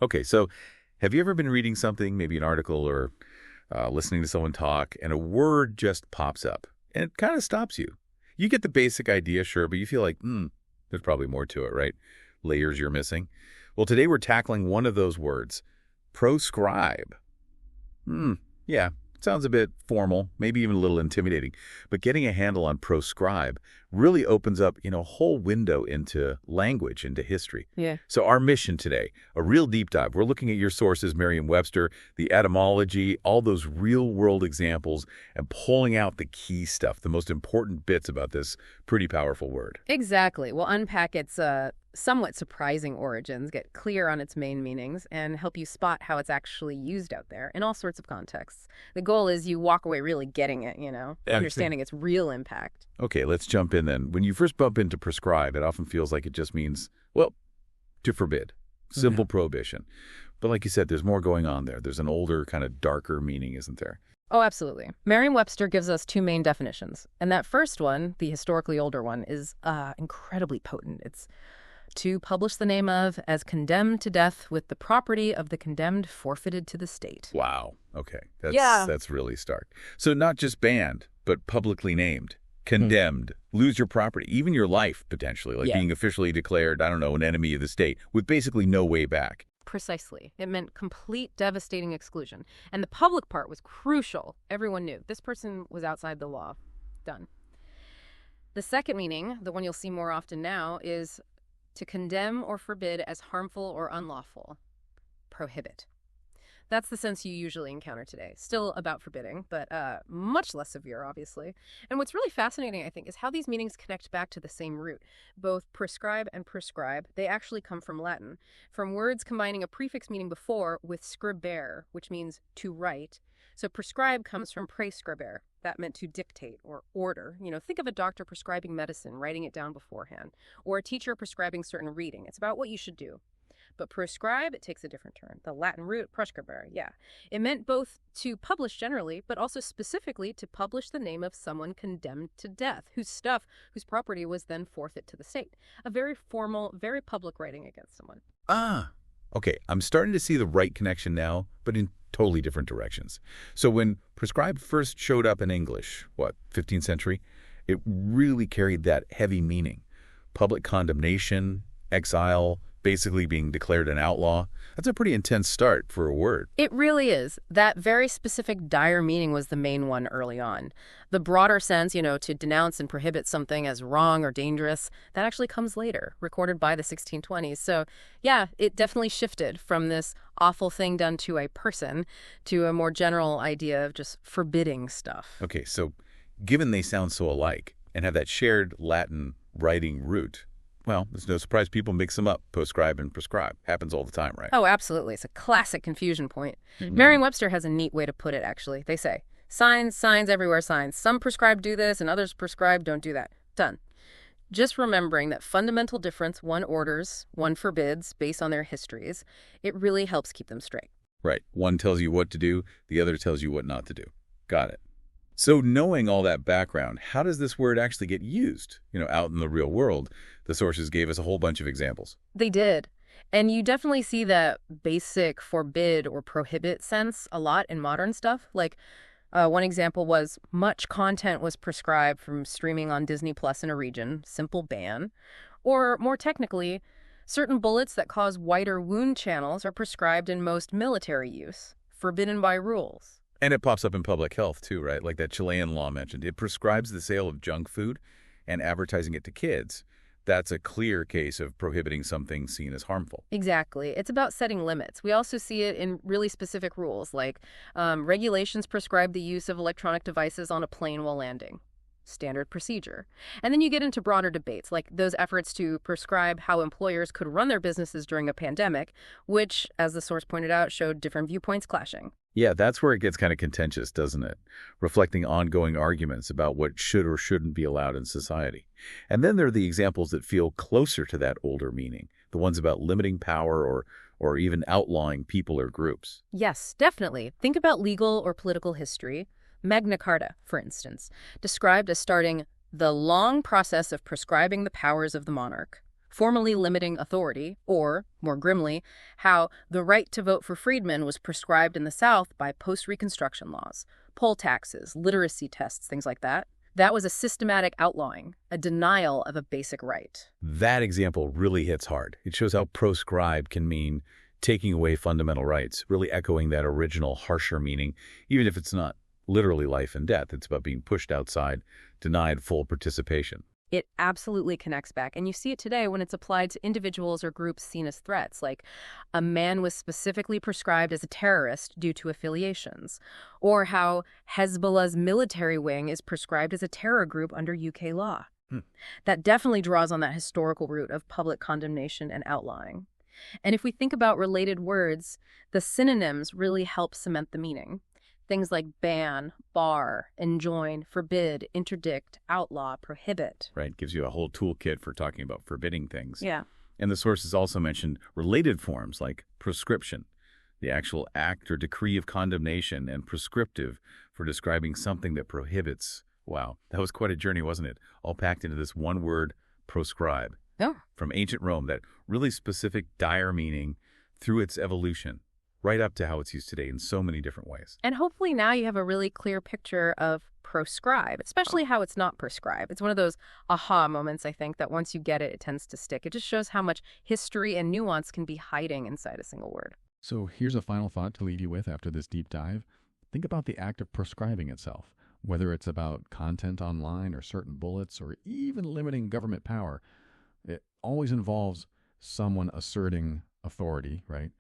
Okay, so have you ever been reading something, maybe an article or listening to someone talk, and a word just pops up, and it kind of stops you? You get the basic idea, sure, but you feel like, there's probably more to it, right? Layers you're missing. Well, today we're tackling one of those words, proscribe. Yeah, sounds a bit formal, maybe even a little intimidating, but getting a handle on proscribe really opens up, a whole window into language, into history. Yeah. So our mission today, a real deep dive. We're looking at your sources, Merriam-Webster, the etymology, all those real-world examples, and pulling out the key stuff, the most important bits about this pretty powerful word. Exactly. We'll unpack its somewhat surprising origins, get clear on its main meanings, and help you spot how it's actually used out there in all sorts of contexts. The goal is you walk away really getting it, understanding its real impact. Okay, let's jump in then. When you first bump into prescribe, it often feels like it just means, well, to forbid. Simple prohibition. But like you said, there's more going on there. There's an older, kind of darker meaning, isn't there? Oh, absolutely. Merriam-Webster gives us two main definitions. And that first one, the historically older one, is incredibly potent. It's to publish the name of as condemned to death with the property of the condemned forfeited to the state. Wow. Okay. Yeah. That's really stark. So not just banned, but publicly named, condemned, lose your property, even your life, potentially, like being officially declared, I don't know, an enemy of the state with basically no way back. Precisely. It meant complete devastating exclusion. And the public part was crucial. Everyone knew this person was outside the law. Done. The second meaning, the one you'll see more often now, is to condemn or forbid as harmful or unlawful. Prohibit. That's the sense you usually encounter today. Still about forbidding, but much less severe, obviously. And what's really fascinating, I think, is how these meanings connect back to the same root. Both prescribe and prescribe, they actually come from Latin, from words combining a prefix meaning before with scribere, which means to write. So prescribe comes from prescribere. That meant to dictate or order. Think of a doctor prescribing medicine, writing it down beforehand, or a teacher prescribing certain reading. It's about what you should do. But prescribe, it takes a different turn. The Latin root, prescribere, It meant both to publish generally, but also specifically to publish the name of someone condemned to death, whose property was then forfeit to the state. A very formal, very public writing against someone. Okay, I'm starting to see the right connection now, but in totally different directions. So when prescribe first showed up in English, 15th century, it really carried that heavy meaning. Public condemnation, exile, basically being declared an outlaw. That's a pretty intense start for a word. It really is. That very specific dire meaning was the main one early on. The broader sense, to denounce and prohibit something as wrong or dangerous, that actually comes later, recorded by the 1620s. So, it definitely shifted from this awful thing done to a person to a more general idea of just forbidding stuff. Okay, so given they sound so alike and have that shared Latin writing root, well, it's no surprise people mix them up, proscribe and prescribe. Happens all the time, right? Oh, absolutely. It's a classic confusion point. Merriam-Webster has a neat way to put it, actually. They say, signs, signs, everywhere signs. Some prescribe do this and others prescribe don't do that. Done. Just remembering that fundamental difference, one orders, one forbids, based on their histories, it really helps keep them straight. Right. One tells you what to do, the other tells you what not to do. Got it. So knowing all that background, how does this word actually get used, out in the real world? The sources gave us a whole bunch of examples. They did. And you definitely see that basic forbid or prohibit sense a lot in modern stuff. Like one example was much content was prescribed from streaming on Disney Plus in a region, simple ban. Or more technically, certain bullets that cause wider wound channels are prescribed in most military use, forbidden by rules. And it pops up in public health, too, right? Like that Chilean law mentioned. It prescribes the sale of junk food and advertising it to kids. That's a clear case of prohibiting something seen as harmful. Exactly. It's about setting limits. We also see it in really specific rules, like regulations prescribe the use of electronic devices on a plane while landing. Standard procedure. And then you get into broader debates, like those efforts to prescribe how employers could run their businesses during a pandemic, which, as the source pointed out, showed different viewpoints clashing. Yeah, that's where it gets kind of contentious, doesn't it? Reflecting ongoing arguments about what should or shouldn't be allowed in society. And then there are the examples that feel closer to that older meaning, the ones about limiting power or even outlawing people or groups. Yes, definitely. Think about legal or political history. Magna Carta, for instance, described as starting the long process of prescribing the powers of the monarch. formally limiting authority, or, more grimly, how the right to vote for freedmen was prescribed in the South by post-Reconstruction laws, poll taxes, literacy tests, things like that. That was a systematic outlawing, a denial of a basic right. That example really hits hard. It shows how proscribe can mean taking away fundamental rights, really echoing that original harsher meaning, even if it's not literally life and death. It's about being pushed outside, denied full participation. It absolutely connects back, and you see it today when it's applied to individuals or groups seen as threats, like a man was specifically prescribed as a terrorist due to affiliations, or how Hezbollah's military wing is prescribed as a terror group under UK law. That definitely draws on that historical root of public condemnation and outlawing. And if we think about related words, the synonyms really help cement the meaning. Things like ban, bar, enjoin, forbid, interdict, outlaw, prohibit. Right, gives you a whole toolkit for talking about forbidding things. Yeah. And the sources also mentioned related forms like prescription, the actual act or decree of condemnation, and prescriptive for describing something that prohibits. Wow, that was quite a journey, wasn't it? All packed into this one word, proscribe. Oh. From ancient Rome, that really specific, dire meaning through its evolution, right up to how it's used today in so many different ways. And hopefully now you have a really clear picture of proscribe, especially how it's not prescribe. It's one of those aha moments, I think, that once you get it, it tends to stick. It just shows how much history and nuance can be hiding inside a single word. So here's a final thought to leave you with after this deep dive. Think about the act of prescribing itself, whether it's about content online or certain bullets or even limiting government power. It always involves someone asserting authority, right?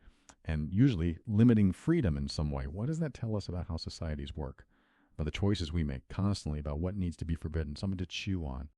And usually limiting freedom in some way. What does that tell us about how societies work? About the choices we make constantly about what needs to be forbidden, something to chew on.